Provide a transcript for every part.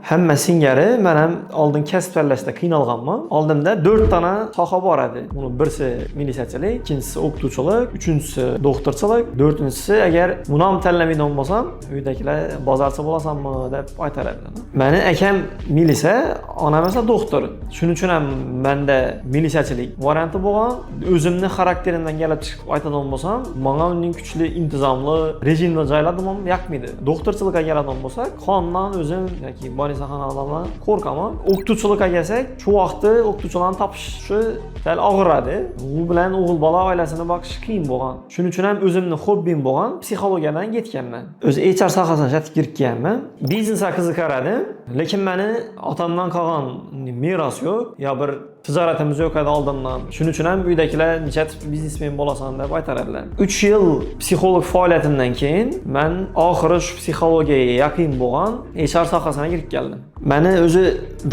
Hamma singari men ham oldin kasb tanlashda qiynalganman. Oldimda 4 dona soha bor edi. Buni birisi militsiyachilik, ikkinchisi o'qituvchilik, uchinchisi doktorchilik, to'rtinchisi agar buni ham tanlamaydigan bo'lsam, uydagilar bozorchi bo'lasanmi deb aytar edilar. Meni akam militsiya, onam esa doktor. Shuning uchun ham menda militsiyachilik varianti bo'lgan. O'zimni xarakterimdan kelib chiqib aytadigan bo'lsam, menga uning kuchli intizomli rejimni joyladim ham yoqmaydi. Doktorchilikka keladigan bo'lsak, qondan o'zim yoki borisaxon odamlar qo'rqaman. O'qituvchilikka kelsak, shu vaqtda o'qituvchilarni topishi sal og'ir edi. U bilan o'g'il bola oilasini boqish qiyin bo'lgan. Shuning uchun ham o'zimni hobbim bo'lgan psixologiyadan ketganman. O'zi HR sohasiga shatib kirganman. Biznesga qiziqar edim, lekin meni otamdan qolgan meros yo'q, yo bir tijoratimiz yo'q edi oldindan. Shuning uchun ham uydagilar nechat biznesmen bo'lasan deb aytar edilar. 3 yil psixolog faoliyatimdan keyin men oxiri shu psixologiyaga yaqin bo'lgan HR sohasiga kirib keldim. Meni o'zi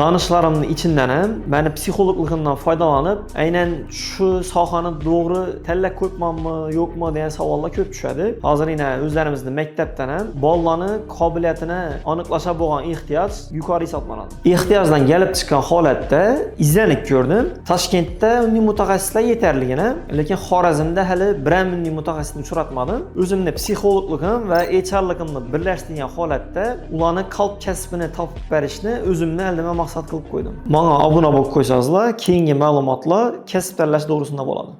donishlarimning ichidan ham meni psixologligimdan foydalanib, aynan shu sohani to'g'ri tanlab qo'yibmanmi, yo'qmi degan savollar ko'p tushadi. Hozir yana o'zlarimizning maktabdan ham bolalarni qobiliyatini aniqlasha bo'lgan ehtiyoj yuqori hisoblanadi. Ehtiyojdan kelib chiqqan holatda izlanib ko'rdim. Toshkentda uning mutaxassislar yetarligini, lekin Xorazmda hali biram uning mutaxassisini uchratmadim. O'zimni psixologligim va HRligimni birlashtirgan holatda ularning qalb kasbini topib berishni o'zimni aldama maqsad qilib qo'ydim. Menga obuna bo'lib qo'ysangizlar, keyingi ma'lumotlar kasb tanlash to'g'risida bo'ladi.